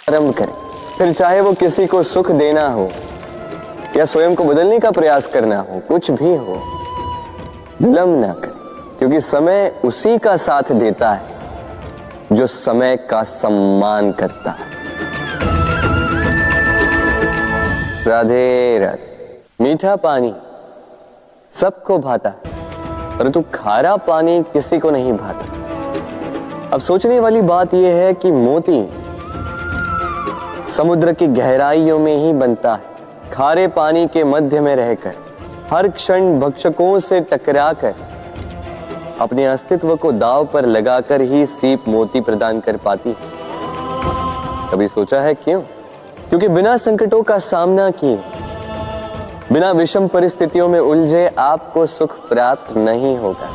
आरंभ करें, फिर चाहे वो किसी को सुख देना हो या स्वयं को बदलने का प्रयास करना हो, कुछ भी हो, विलंब ना करें, क्योंकि समय उसी का साथ देता है जो समय का सम्मान करता है। राधे राधे। मीठा पानी सबको भाता है, परंतु खारा पानी किसी को नहीं भाता। अब सोचने वाली बात यह है कि मोती समुद्र की गहराइयों में ही बनता है। खारे पानी के मध्य में रहकर, हर क्षण भक्षकों से टकराकर, अपने अस्तित्व को दांव पर लगाकर ही सीप मोती प्रदान कर पाती है। कभी सोचा है क्यों? क्योंकि बिना संकटों का सामना किए, बिना विषम परिस्थितियों में उलझे आपको सुख प्राप्त नहीं होगा।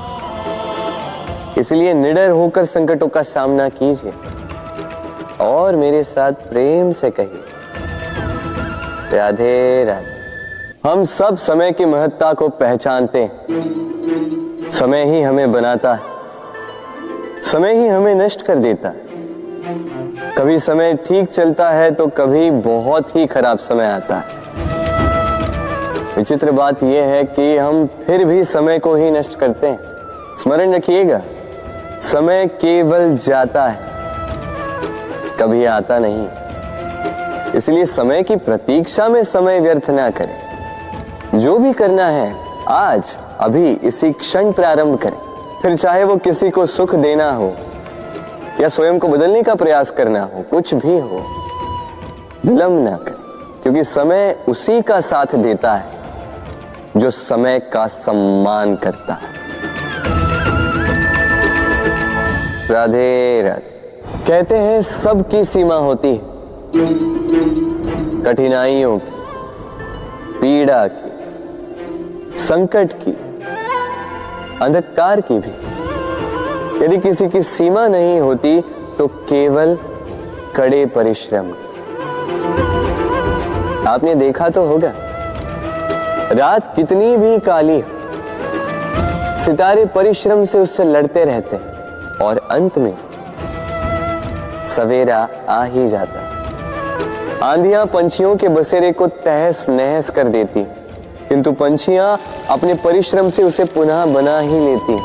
इसलिए निडर होकर संकटों का सामना कीजिए और मेरे साथ प्रेम से कहिए, राधे राधे। हम सब समय की महत्ता को पहचानते हैं। समय ही हमें बनाता है, समय ही हमें नष्ट कर देता है। कभी समय ठीक चलता है तो कभी बहुत ही खराब समय आता है। विचित्र बात यह है कि हम फिर भी समय को ही नष्ट करते हैं। स्मरण रखिएगा, समय केवल जाता है, कभी आता नहीं। इसलिए समय की प्रतीक्षा में समय व्यर्थ ना करें। जो भी करना है आज अभी इसी क्षण प्रारंभ करें, फिर चाहे वो किसी को सुख देना हो या स्वयं को बदलने का प्रयास करना हो, कुछ भी हो, विलंब ना करें, क्योंकि समय उसी का साथ देता है जो समय का सम्मान करता है। राधे राधे। कहते हैं सबकी सीमा होती है, कठिनाइयों की, पीड़ा की, संकट की, अंधकार की भी। यदि किसी की सीमा नहीं होती तो केवल कड़े परिश्रम की। आपने देखा तो होगा, रात कितनी भी काली हो, सितारे परिश्रम से उससे लड़ते रहते हैं और अंत में सवेरा आ ही जाता। आंधियां पंछियों के बसेरे को तहस नहस कर देती, किंतु पंछियां अपने परिश्रम से उसे पुनः बना ही लेती,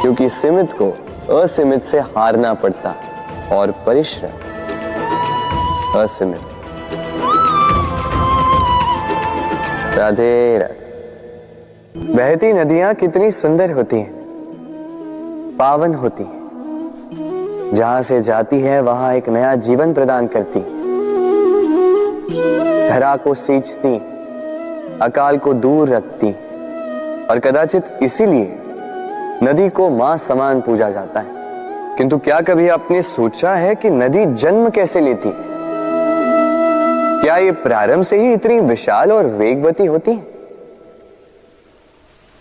क्योंकि सीमित को असीमित से हारना पड़ता और परिश्रम असीमित। राधे राधे। बहती नदियां कितनी सुंदर होती हैं, पावन होती हैं। जहां से जाती है वहां एक नया जीवन प्रदान करती, धरा को सींचती, अकाल को दूर रखती, और कदाचित इसीलिए नदी को मां समान पूजा जाता है। किंतु क्या कभी आपने सोचा है कि नदी जन्म कैसे लेती? क्या ये प्रारंभ से ही इतनी विशाल और वेगवती होती है?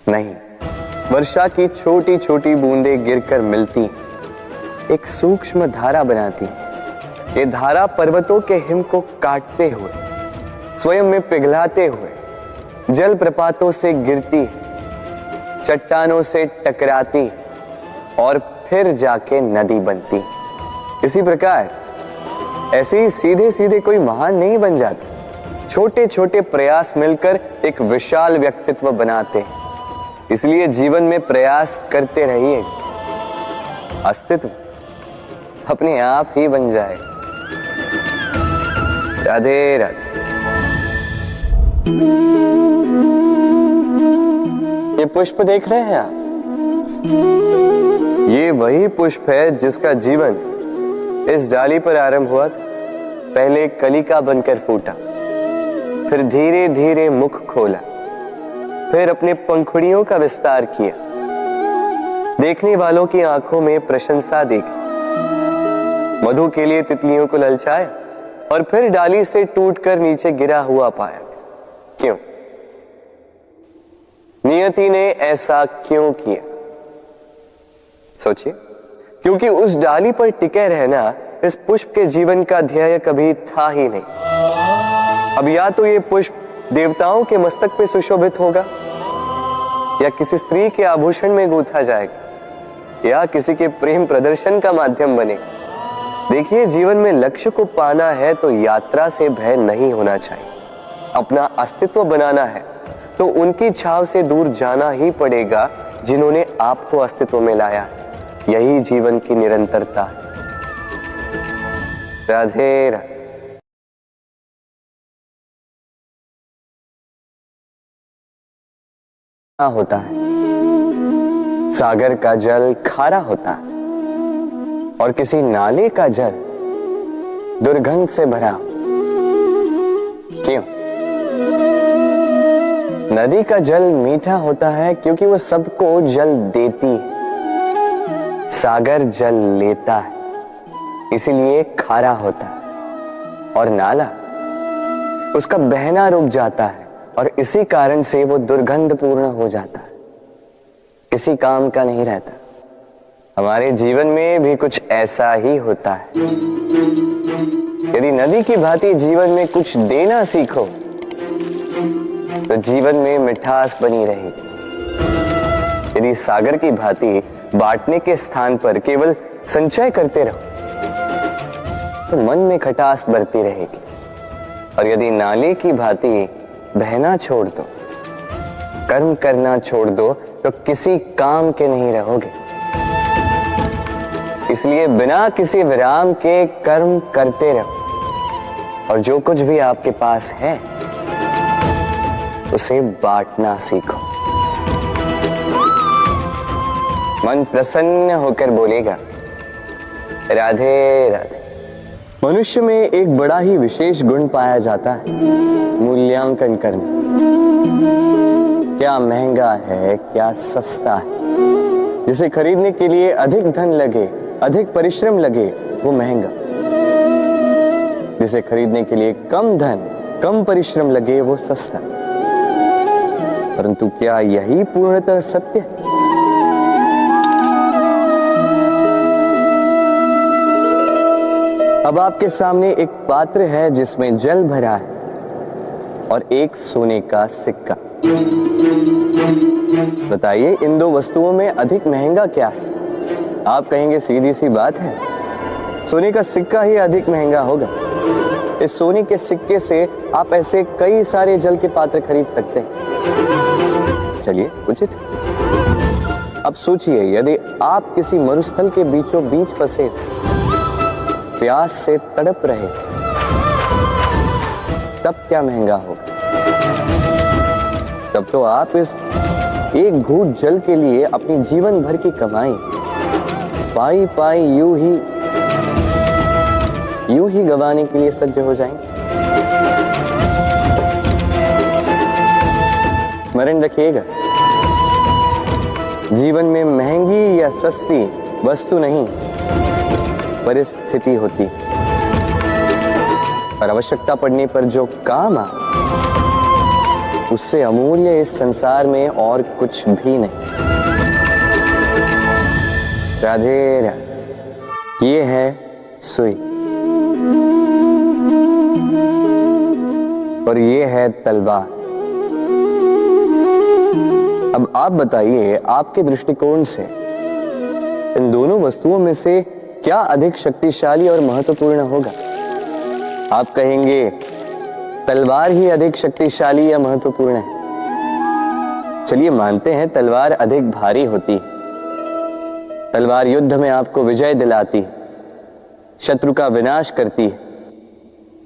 नहीं, वर्षा की छोटी छोटी बूंदें गिरकर मिलती एक सूक्ष्म धारा बनाती। ये धारा पर्वतों के हिम को काटते हुए, स्वयं में पिघलाते हुए, जल प्रपातों से गिरती, चट्टानों से टकराती और फिर जाके नदी बनती। इसी प्रकार ऐसे ही सीधे सीधे कोई महान नहीं बन जाता। छोटे छोटे प्रयास मिलकर एक विशाल व्यक्तित्व बनाते। इसलिए जीवन में प्रयास करते रहिए, अस्तित्व अपने आप ही बन जाए। राधे राधे। ये पुष्प देख रहे हैं आप? ये वही पुष्प है जिसका जीवन इस डाली पर आरंभ हुआ था। पहले कलिका बनकर फूटा, फिर धीरे धीरे मुख खोला, फिर अपने पंखुड़ियों का विस्तार किया, देखने वालों की आंखों में प्रशंसा देखी, मधु के लिए तितलियों को ललचाया और फिर डाली से टूटकर नीचे गिरा हुआ पाया। क्यों? नियति ने ऐसा क्यों किया? सोचिए। क्योंकि उस डाली पर टिके रहना इस पुष्प के जीवन का ध्येय कभी था ही नहीं। अब या तो ये पुष्प देवताओं के मस्तक पे सुशोभित होगा, या किसी स्त्री के आभूषण में गूंथा जाएगा, या किसी के प्रेम प्रदर्शन का माध्यम बनेगा। देखिए, जीवन में लक्ष्य को पाना है तो यात्रा से भय नहीं होना चाहिए। अपना अस्तित्व बनाना है तो उनकी छाव से दूर जाना ही पड़ेगा जिन्होंने आपको अस्तित्व में लाया। यही जीवन की निरंतरता है। राधे राधे। होता है, सागर का जल खारा होता है और किसी नाले का जल दुर्गंध से भरा। क्यों? नदी का जल मीठा होता है क्योंकि वो सबको जल देती है। सागर जल लेता है इसीलिए खारा होता है और नाला उसका बहना रुक जाता है और इसी कारण से वो दुर्गंधपूर्ण हो जाता है, किसी काम का नहीं रहता। हमारे जीवन में भी कुछ ऐसा ही होता है। यदि नदी की भांति जीवन में कुछ देना सीखो तो जीवन में मिठास बनी रहेगी। यदि सागर की भांति बांटने के स्थान पर केवल संचय करते रहो तो मन में खटास बढ़ती रहेगी। और यदि नाले की भांति बहना छोड़ दो, कर्म करना छोड़ दो तो किसी काम के नहीं रहोगे। इसलिए बिना किसी विराम के कर्म करते रहो और जो कुछ भी आपके पास है उसे बांटना सीखो। मन प्रसन्न होकर बोलेगा राधे राधे। मनुष्य में एक बड़ा ही विशेष गुण पाया जाता है, मूल्यांकन करना। क्या महंगा है, क्या सस्ता है। जिसे खरीदने के लिए अधिक धन लगे, अधिक परिश्रम लगे, वो महंगा। जिसे खरीदने के लिए कम धन, कम परिश्रम लगे, वो सस्ता। परंतु क्या यही पूर्णतः सत्य है? अब आपके सामने एक पात्र है जिसमें जल भरा है और एक सोने का सिक्का। बताइए, इन दो वस्तुओं में अधिक महंगा क्या है? आप कहेंगे सीधी सी बात है, सोने का सिक्का ही अधिक महंगा होगा। इस सोने के सिक्के से आप ऐसे कई सारे जल के पात्र खरीद सकते हैं। चलिए, उचित। अब सोचिए, यदि आप किसी मरुस्थल के बीचों बीच फंसे, प्यास से तड़प रहे, तब क्या महंगा होगा? तब तो आप इस एक घूंट जल के लिए अपनी जीवन भर की कमाई पाई पाई यूं ही गंवाने के लिए सज्ज हो जाएंगे। स्मरण रखिएगा, जीवन में महंगी या सस्ती वस्तु नहीं, परिस्थिति होती। और आवश्यकता पड़ने पर जो काम आए, उससे अमूल्य इस संसार में और कुछ भी नहीं। राधे राधे। ये है सुई और ये है तलवार। अब आप बताइए, आपके दृष्टिकोण से इन दोनों वस्तुओं में से क्या अधिक शक्तिशाली और महत्वपूर्ण होगा? आप कहेंगे तलवार ही अधिक शक्तिशाली या महत्वपूर्ण है। चलिए मानते हैं तलवार अधिक भारी होती है। तलवार युद्ध में आपको विजय दिलाती है, शत्रु का विनाश करती है,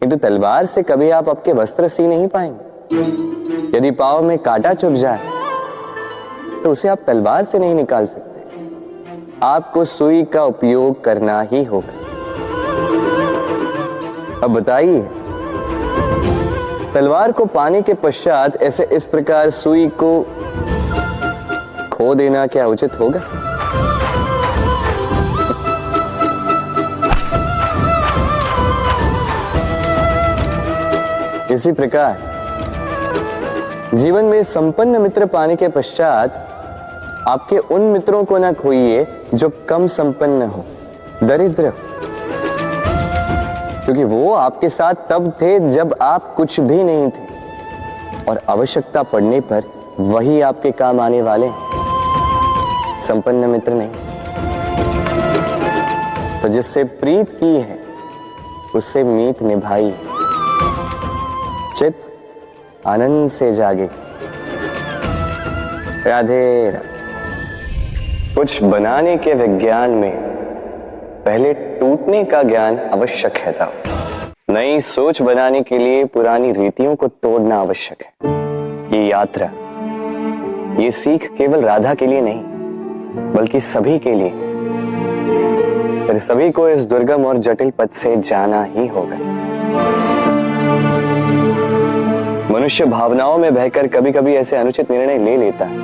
किंतु तलवार से कभी आप आपके वस्त्र सी नहीं पाएंगे। यदि पांव में कांटा चुभ जाए तो उसे आप तलवार से नहीं निकाल सकते, आपको सुई का उपयोग करना ही होगा। अब बताइए, तलवार को पाने के पश्चात ऐसे इस प्रकार सुई को खो देना क्या उचित होगा? इसी प्रकार जीवन में संपन्न मित्र पाने के पश्चात आपके उन मित्रों को ना खोइए जो कम संपन्न हो, दरिद्र हो, क्योंकि वो आपके साथ तब थे जब आप कुछ भी नहीं थे और आवश्यकता पड़ने पर वही आपके काम आने वाले हैं, संपन्न मित्र नहीं। तो जिससे प्रीत की है उससे मीत निभाई, चित आनंद से जागे। राधे राधे। कुछ बनाने के विज्ञान में पहले टूटने का ज्ञान आवश्यक है था। नई सोच बनाने के लिए पुरानी रीतियों को तोड़ना आवश्यक है। ये यात्रा, ये सीख केवल राधा के लिए नहीं बल्कि सभी के लिए। फिर सभी को इस दुर्गम और जटिल पथ से जाना ही होगा। मनुष्य भावनाओं में बहकर कभी कभी ऐसे अनुचित निर्णय ले लेता है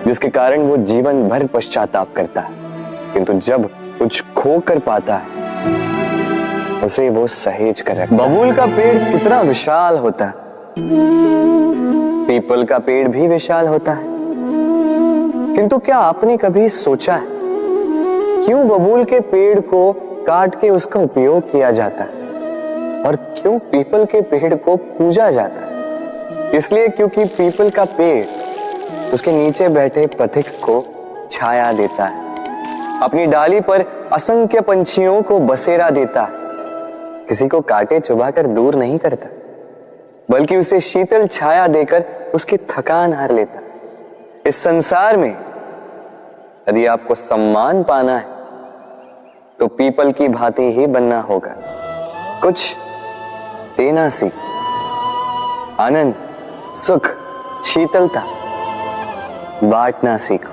जिसके कारण वो जीवन भर पश्चाताप करता है, किंतु जब कुछ खो कर पाता है उसे वो सहेज कर रखता है। बबूल का पेड़ कितना विशाल होता है, पीपल का पेड़ भी विशाल होता है, किंतु क्या आपने कभी सोचा है क्यों बबूल के पेड़ को काट के उसका उपयोग किया जाता है और क्यों पीपल के पेड़ को पूजा जाता है? इसलिए क्योंकि पीपल का पेड़ उसके नीचे बैठे पथिक को छाया देता है, अपनी डाली पर असंख्य पंछियों को बसेरा देता है, किसी को काटे चुभाकर दूर नहीं करता बल्कि उसे शीतल छाया देकर उसकी थकान हार लेता। इस संसार में यदि आपको सम्मान पाना है तो पीपल की भांति ही बनना होगा। कुछ देना सीख, आनंद, सुख, शीतलता बांटना सीखो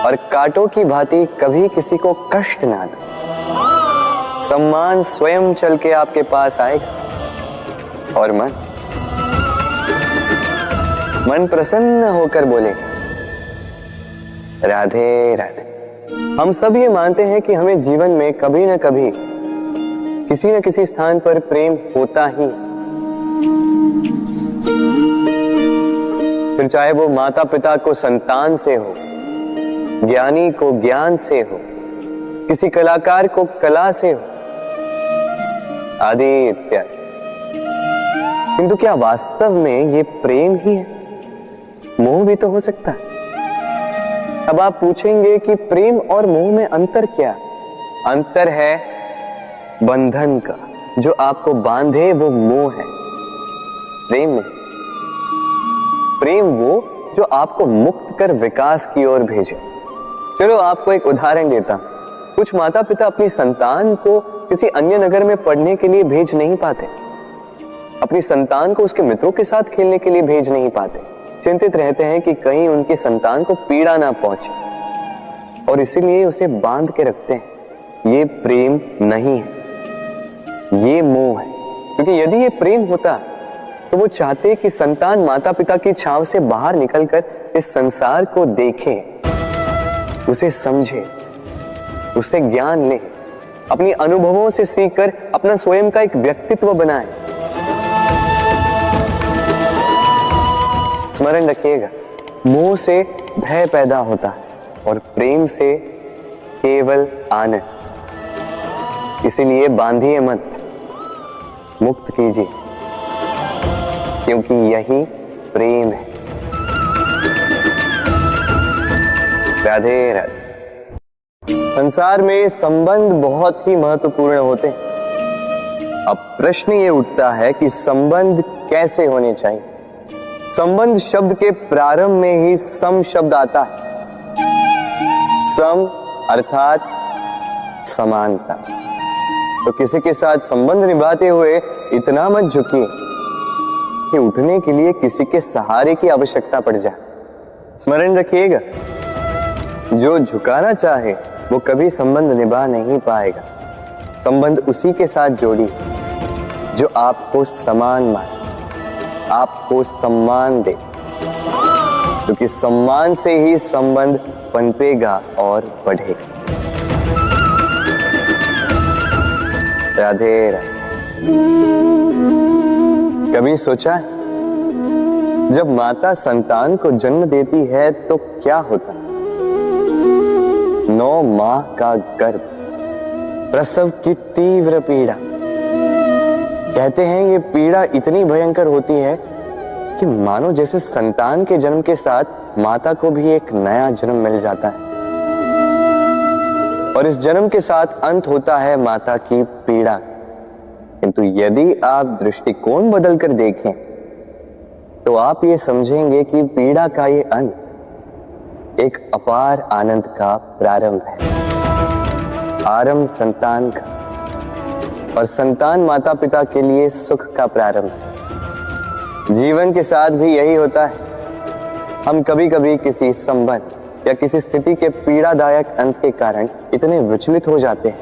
और कांटों की भांति कभी किसी को कष्ट ना दो। सम्मान स्वयं चल के आपके पास आएगा और मन प्रसन्न होकर बोलेगा राधे राधे। हम सब ये मानते हैं कि हमें जीवन में कभी न कभी किसी न किसी स्थान पर प्रेम होता ही, फिर चाहे वो माता पिता को संतान से हो, ज्ञानी को ज्ञान से हो, किसी कलाकार को कला से हो, आदि इत्यादि। किंतु क्या वास्तव में ये प्रेम ही है? मोह भी तो हो सकता है। अब आप पूछेंगे कि प्रेम और मोह में अंतर क्या? अंतर है बंधन का, जो आपको बांधे वो मोह है, प्रेम नहीं। प्रेम वो जो आपको मुक्त कर विकास की ओर भेजे। चलो आपको एक उदाहरण देता हूं। कुछ माता पिता अपनी संतान को किसी अन्य नगर में पढ़ने के लिए भेज नहीं पाते, अपनी संतान को उसके मित्रों के साथ खेलने के लिए भेज नहीं पाते, चिंतित रहते हैं कि कहीं उनकी संतान को पीड़ा ना पहुंचे और इसीलिए उसे बांध के रखते हैं। ये प्रेम नहीं है, ये मोह है। क्योंकि यदि ये प्रेम होता तो वो चाहते कि संतान माता पिता की छांव से बाहर निकलकर इस संसार को देखे, उसे समझे, उससे ज्ञान ले, अपनी अनुभवों से सीखकर अपना स्वयं का एक व्यक्तित्व बनाए। स्मरण रखिएगा, मोह से भय पैदा होता है और प्रेम से केवल आनंद। इसीलिए बांधिए मत, मुक्त कीजिए, क्योंकि यही प्रेम है। राधे राधे। संसार में संबंध बहुत ही महत्वपूर्ण होते हैं। अब प्रश्न ये उठता है कि संबंध कैसे होने चाहिए। संबंध शब्द के प्रारंभ में ही सम शब्द आता है। सम अर्थात समानता। तो किसी के साथ संबंध निभाते हुए इतना मत झुकिए कि उठने के लिए किसी के सहारे की आवश्यकता पड़ जाए। स्मरण रखिएगा, जो झुकाना चाहे वो कभी संबंध निभा नहीं पाएगा। संबंध उसी के साथ जोड़ी जो आपको समान माने, आपको सम्मान दे, क्योंकि सम्मान से ही संबंध पनपेगा और बढ़ेगा। राधे राधे। कभी सोचा है जब माता संतान को जन्म देती है तो क्या होता है? 9 माह का गर्भ, प्रसव की तीव्र पीड़ा। कहते हैं ये पीड़ा इतनी भयंकर होती है कि मानो जैसे संतान के जन्म के साथ माता को भी एक नया जन्म मिल जाता है। और इस जन्म के साथ अंत होता है माता की पीड़ा। किंतु यदि आप दृष्टिकोण बदलकर देखें तो आप ये समझेंगे कि पीड़ा का ये अंत एक अपार आनंद का प्रारंभ है। आरंभ संतान का, और संतान माता पिता के लिए सुख का प्रारंभ है। जीवन के साथ भी यही होता है। हम कभी कभी किसी संबंध या किसी स्थिति के पीड़ादायक अंत के कारण इतने विचलित हो जाते हैं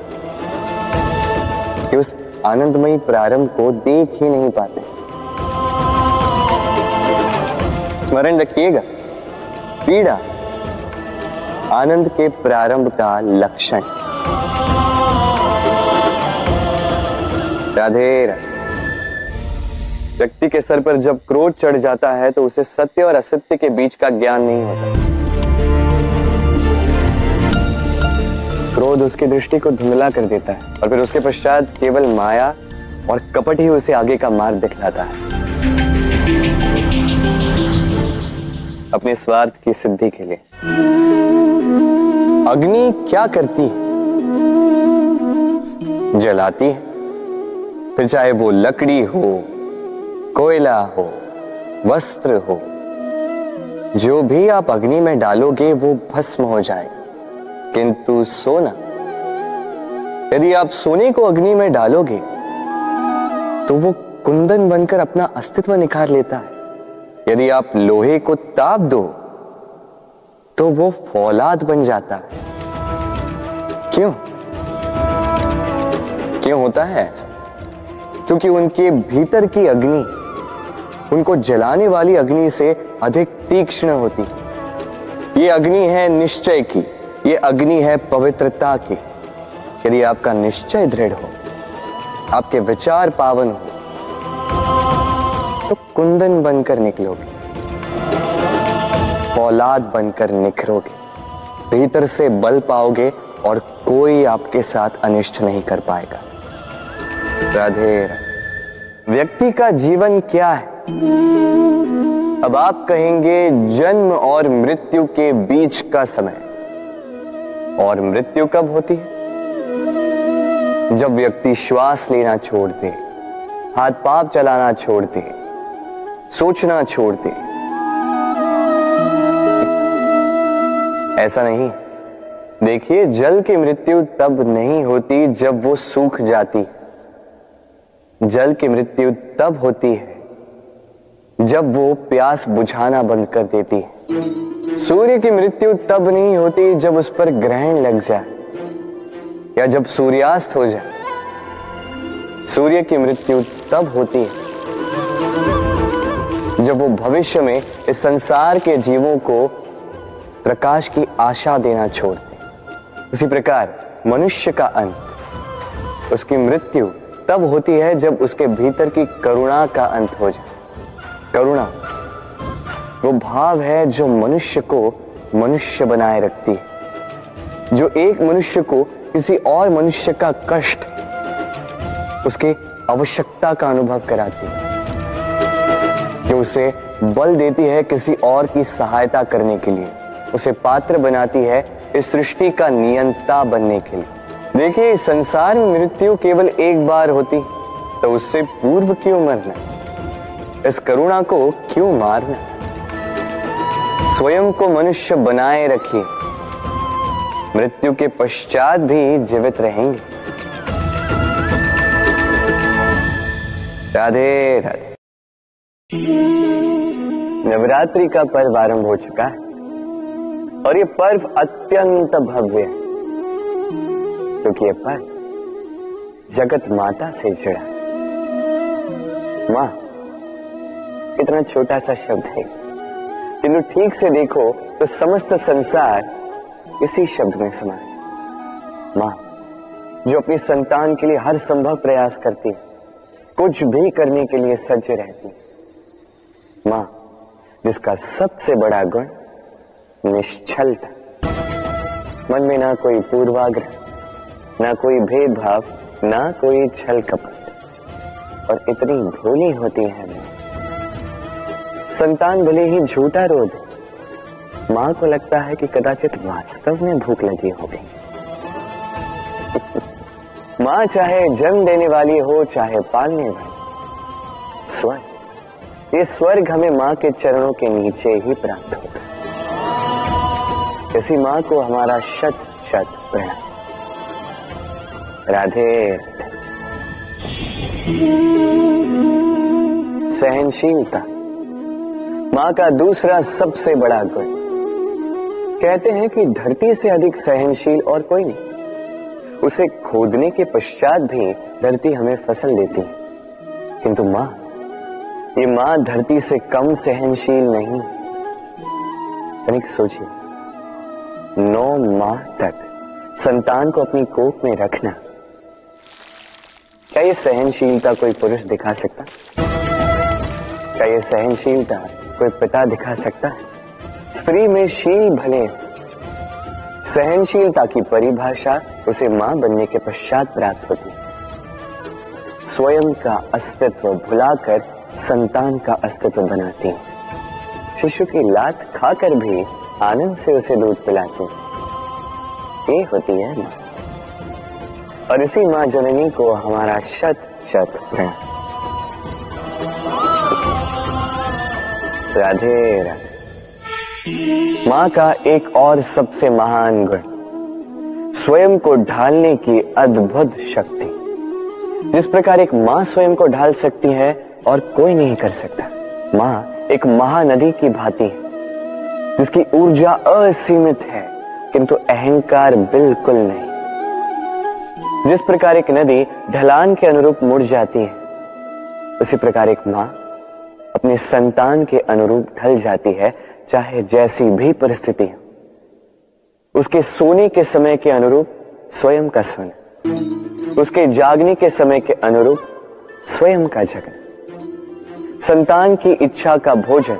कि उस आनंदमयी प्रारंभ को देख ही नहीं पाते। स्मरण रखिएगा, पीड़ा आनंद के प्रारंभ का लक्षण। राधे राधे। व्यक्ति के सर पर जब क्रोध चढ़ जाता है तो उसे सत्य और असत्य के बीच का ज्ञान नहीं होता। क्रोध उसकी दृष्टि को धुंधला कर देता है और फिर उसके पश्चात केवल माया और कपट ही उसे आगे का मार्ग दिखलाता है, अपने स्वार्थ की सिद्धि के लिए। अग्नि क्या करती है? जलाती है, फिर चाहे वो लकड़ी हो, कोयला हो, वस्त्र हो, जो भी आप अग्नि में डालोगे वो भस्म हो जाए। किंतु सोना, यदि आप सोने को अग्नि में डालोगे तो वो कुंदन बनकर अपना अस्तित्व निखार लेता है। यदि आप लोहे को ताप दो तो वो फौलाद बन जाता है। क्यों होता है ऐसा? क्योंकि उनके भीतर की अग्नि उनको जलाने वाली अग्नि से अधिक तीक्ष्ण होती। ये अग्नि है निश्चय की, ये अग्नि है पवित्रता की। यदि आपका निश्चय दृढ़ हो, आपके विचार पावन हो, तो कुंदन बनकर निकलोगे, फौलाद बनकर निखरोगे, भीतर से बल पाओगे और कोई आपके साथ अनिष्ट नहीं कर पाएगा। राधे राधे। व्यक्ति का जीवन क्या है? अब आप कहेंगे जन्म और मृत्यु के बीच का समय। और मृत्यु कब होती है? जब व्यक्ति श्वास लेना छोड़ दे, हाथ पांव चलाना छोड़ दे, सोचना छोड़ दे। ऐसा नहीं। देखिए, जल की मृत्यु तब नहीं होती जब वो सूख जाती। जल की मृत्यु तब होती है जब वो प्यास बुझाना बंद कर देती है। सूर्य की मृत्यु तब नहीं होती जब उस पर ग्रहण लग जाए या जब सूर्यास्त हो जाए। सूर्य की मृत्यु तब होती है जब वो भविष्य में इस संसार के जीवों को प्रकाश की आशा देना छोड़ दे। उसी प्रकार मनुष्य का अंत, उसकी मृत्यु तब होती है जब उसके भीतर की करुणा का अंत हो जाए। करुणा वो भाव है जो मनुष्य को मनुष्य बनाए रखती है, जो एक मनुष्य को किसी और मनुष्य का कष्ट, उसकी आवश्यकता का अनुभव कराती है, जो उसे बल देती है किसी और की सहायता करने के लिए, उसे पात्र बनाती है इस सृष्टि का नियंता बनने के लिए। देखिए, संसार में मृत्यु केवल एक बार होती, तो उससे पूर्व क्यों मरना? इस करुणा को क्यों मारना? स्वयं को मनुष्य बनाए रखिए, मृत्यु के पश्चात भी जीवित रहेंगे। राधे राधे। नवरात्रि का पर्व आरंभ हो चुका है और ये पर्व अत्यंत भव्य है, क्योंकि ये पर्व जगत माता से जुड़ा है। मां इतना छोटा सा शब्द है, किंतु ठीक से देखो तो समस्त संसार इसी शब्द में समा है। मां जो अपनी संतान के लिए हर संभव प्रयास करती है, कुछ भी करने के लिए सज्ज रहती है। मां जिसका सबसे बड़ा गुण निश्चलता, मन में ना कोई पूर्वाग्रह, ना कोई भेदभाव, ना कोई छल कपट, और इतनी भोली होती है मां। संतान भले ही झूठा रो दे, मां को लगता है कि कदाचित वास्तव में भूख लगी होगी। मां चाहे जन्म देने वाली हो चाहे पालने वाली, स्वर्ग, ये स्वर्ग हमें मां के चरणों के नीचे ही प्राप्त होता है। इसी मां को हमारा शत शत प्रणाम। राधे। सहनशीलता मां का दूसरा सबसे बड़ा गुण। कहते हैं कि धरती से अधिक सहनशील और कोई नहीं। उसे खोदने के पश्चात भी धरती हमें फसल देती है, किंतु मां, ये मां धरती से कम सहनशील नहीं। तनिक सोचिए, 9 माह तक संतान को अपनी कोख में रखना, क्या ये सहनशीलता कोई पुरुष दिखा सकता? क्या ये सहनशीलता कोई पिता दिखा सकता है? स्त्री में शील भले, सहनशीलता की परिभाषा उसे मां बनने के पश्चात प्राप्त होती है। स्वयं का अस्तित्व भुलाकर संतान का अस्तित्व बनाती है। शिशु की लात खाकर भी आनंद से उसे दूध पिलाती है। ये होती है मां। और इसी मां जननी को हमारा शत शत प्रणाम। राधे राधे। मां का एक और सबसे महान गुण, स्वयं को ढालने की अद्भुत शक्ति। जिस प्रकार एक मां स्वयं को ढाल सकती है और कोई नहीं कर सकता। मां एक महानदी की भांति है, जिसकी ऊर्जा असीमित है किंतु अहंकार बिल्कुल नहीं। जिस प्रकार एक नदी ढलान के अनुरूप मुड़ जाती है, उसी प्रकार एक मां अपने संतान के अनुरूप ढल जाती है, चाहे जैसी भी परिस्थिति हो। उसके सोने के समय के अनुरूप स्वयं का सोना, उसके जागने के समय के अनुरूप स्वयं का जगना। संतान की इच्छा का भोजन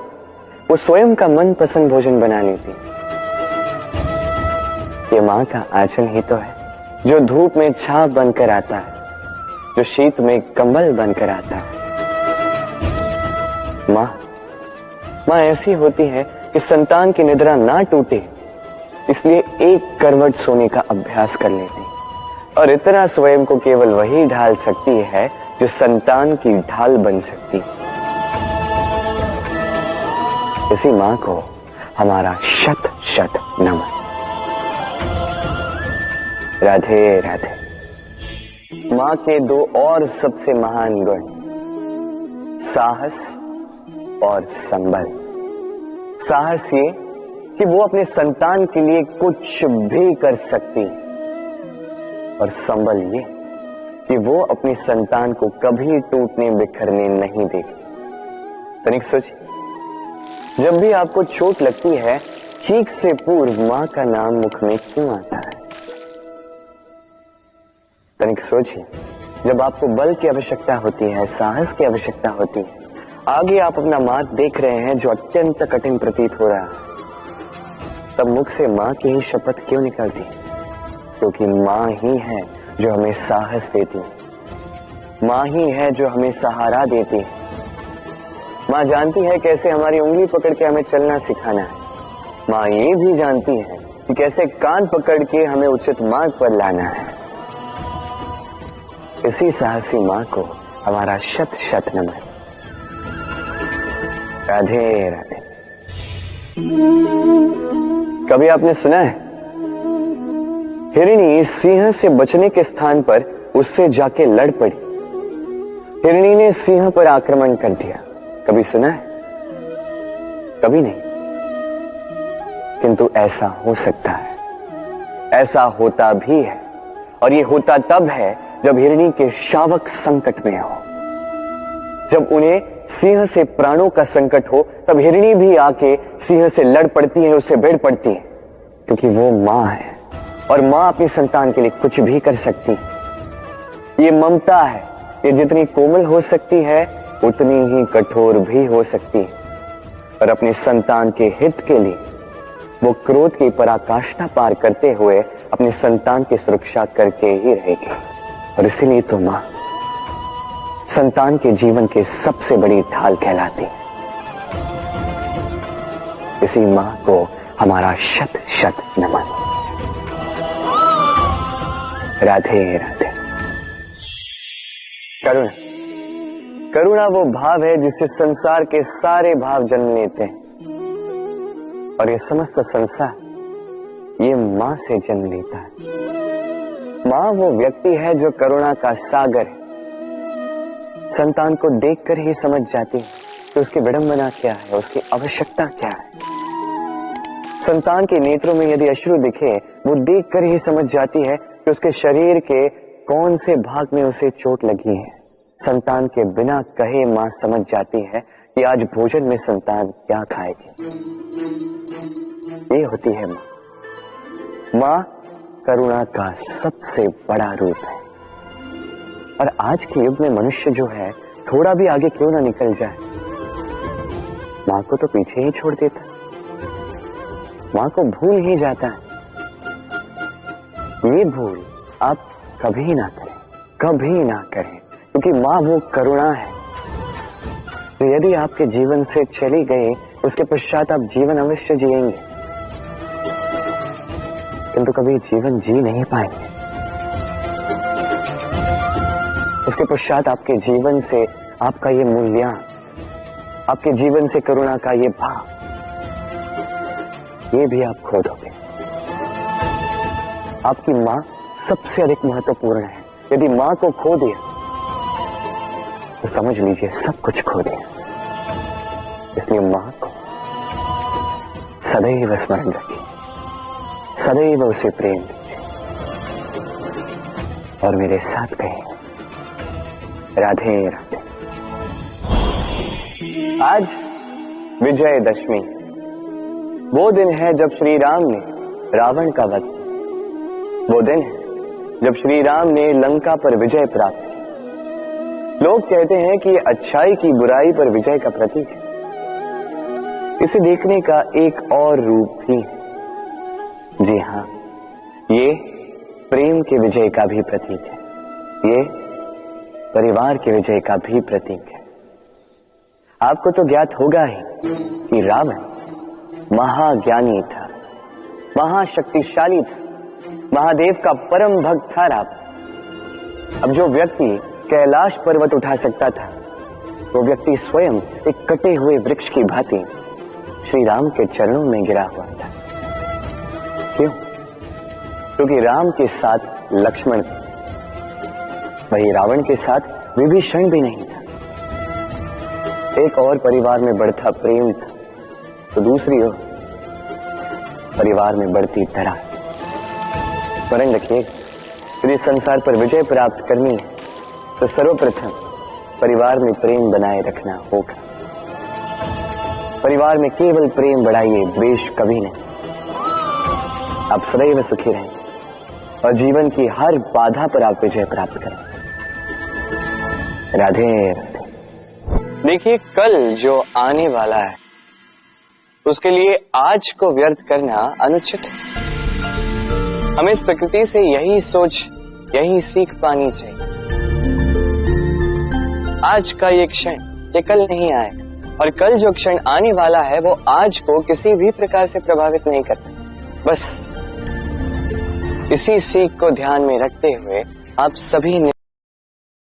वो स्वयं का मनपसंद भोजन बना लेती। ये मां का आंचल ही तो है, जो धूप में छाप बनकर आता है, जो शीत में कंबल बनकर आता है। मां ऐसी होती है कि संतान की निद्रा ना टूटे, इसलिए एक करवट सोने का अभ्यास कर लेती, और इतना स्वयं को केवल वही ढाल सकती है जो संतान की ढाल बन सकती। इसी मां को हमारा शत शत नमन। राधे राधे। मां के 2 और सबसे महान गुण, साहस और संबल। साहस ये कि वो अपने संतान के लिए कुछ भी कर सकती है, और संबल ये कि वो अपनी संतान को कभी टूटने बिखरने नहीं देगी। तनिक सोचिए, जब भी आपको चोट लगती है, चीख से पूर्व मां का नाम मुख में क्यों आता है? तनिक सोचिए, जब आपको बल की आवश्यकता होती है, साहस की आवश्यकता होती है, आगे आप अपना मार्ग देख रहे हैं जो अत्यंत कठिन प्रतीत हो रहा है, तब मुख से मां की ही शपथ क्यों निकलती? क्योंकि मां ही है जो हमें साहस देती, मां ही है जो हमें सहारा देती। मां जानती है कैसे हमारी उंगली पकड़ के हमें चलना सिखाना है। मां ये भी जानती है कि कैसे कान पकड़ के हमें उचित मार्ग पर लाना है। इसी साहसी मां को हमारा शत शत नमन। राधे राधे। कभी आपने सुना है, हिरणी सिंह से बचने के स्थान पर उससे जाके लड़ पड़ी। हिरणी ने सिंह पर आक्रमण कर दिया। कभी सुना है? कभी नहीं। किंतु ऐसा हो सकता है, ऐसा होता भी है, और ये होता तब है जब हिरणी के शावक संकट में हो। जब उन्हें सिंह से प्राणों का संकट हो, तब हिरणी भी आके सिंह से लड़ पड़ती है, उससे भिड़ पड़ती है, क्योंकि वो मां है, और मां अपनी संतान के लिए कुछ भी कर सकती है। ये ममता है, ये जितनी कोमल हो सकती है उतनी ही कठोर भी हो सकती है, और अपनी संतान के हित के लिए वो क्रोध की पराकाष्ठा पार करते हुए अपनी संतान की सुरक्षा करके ही रहेगी। और इसीलिए तो मां संतान के जीवन की सबसे बड़ी ढाल कहलाती है। इसी मां को हमारा शत शत नमन। राधे राधे। करुणा, करुणा वो भाव है जिससे संसार के सारे भाव जन्म लेते हैं, और ये समस्त संसार ये मां से जन्म लेता है। मां वो व्यक्ति है जो करुणा का सागर है। संतान को देखकर ही समझ जाती है कि उसकी विडंबना क्या है, उसकी आवश्यकता क्या है। संतान के नेत्रों में यदि अश्रु दिखे, वो देखकर ही समझ जाती है कि उसके शरीर के कौन से भाग में उसे चोट लगी है। संतान के बिना कहे मां समझ जाती है कि आज भोजन में संतान क्या खाएगी। ये होती है मां। मां करुणा का सबसे बड़ा रूप है। और आज के युग में मनुष्य जो है, थोड़ा भी आगे क्यों ना निकल जाए, मां को तो पीछे ही छोड़ देता, मां को भूल ही जाता है। ये भूल आप कभी ना करें, कभी ना करें, क्योंकि मां वो करुणा है तो यदि आपके जीवन से चली गई, उसके पश्चात आप जीवन अवश्य जिएंगे, किंतु कभी जीवन जी नहीं पाएंगे। उसके पश्चात आपके जीवन से आपका ये मूल्यांकन, आपके जीवन से करुणा का ये भाव, ये भी आप खो दोगे। आपकी मां सबसे अधिक महत्वपूर्ण है। यदि मां को खो दिया तो समझ लीजिए सब कुछ खो दिया। इसलिए मां को सदैव स्मरण रखिए, सदैव उसे प्रेम दीजिए, और मेरे साथ कहिए राधे राधे। आज विजयदशमी, वो दिन है जब श्री राम ने रावण का वध किया। वो दिन है जब श्री राम ने लंका पर विजय प्राप्त की। लोग कहते हैं कि अच्छाई की बुराई पर विजय का प्रतीक है। इसे देखने का एक और रूप भी है। जी हां, ये प्रेम के विजय का भी प्रतीक है। ये परिवार के विजय का भी प्रतीक है। आपको तो ज्ञात होगा ही कि रावण महाज्ञानी था, महाशक्तिशाली था, महादेव का परम भक्त था रावण। अब जो व्यक्ति कैलाश पर्वत उठा सकता था, वो व्यक्ति स्वयं एक कटे हुए वृक्ष की भांति श्री राम के चरणों में गिरा हुआ था। क्यों? क्योंकि राम के साथ लक्ष्मण थे, वही रावण के साथ विभीषण भी नहीं था। एक और परिवार में बढ़ता प्रेम था, तो दूसरी ओर परिवार में बढ़ती दरार। स्मरण रखिए, यदि संसार पर विजय प्राप्त करनी है तो सर्वप्रथम परिवार में प्रेम बनाए रखना होगा। परिवार में केवल प्रेम बढ़ाइए, द्वेष कभी नहीं। आप सदैव सुखी रहें और जीवन की हर बाधा पर आप विजय प्राप्त करें। राधे राधे। देखिए, कल जो आने वाला है उसके लिए आज को व्यर्थ करना अनुचित है। हमें इस प्रकृति से यही सोच, यही सीख पानी चाहिए। आज का ये क्षण ये कल नहीं आएगा, और कल जो क्षण आने वाला है वो आज को किसी भी प्रकार से प्रभावित नहीं करता। बस इसी सीख को ध्यान में रखते हुए आप सभी ने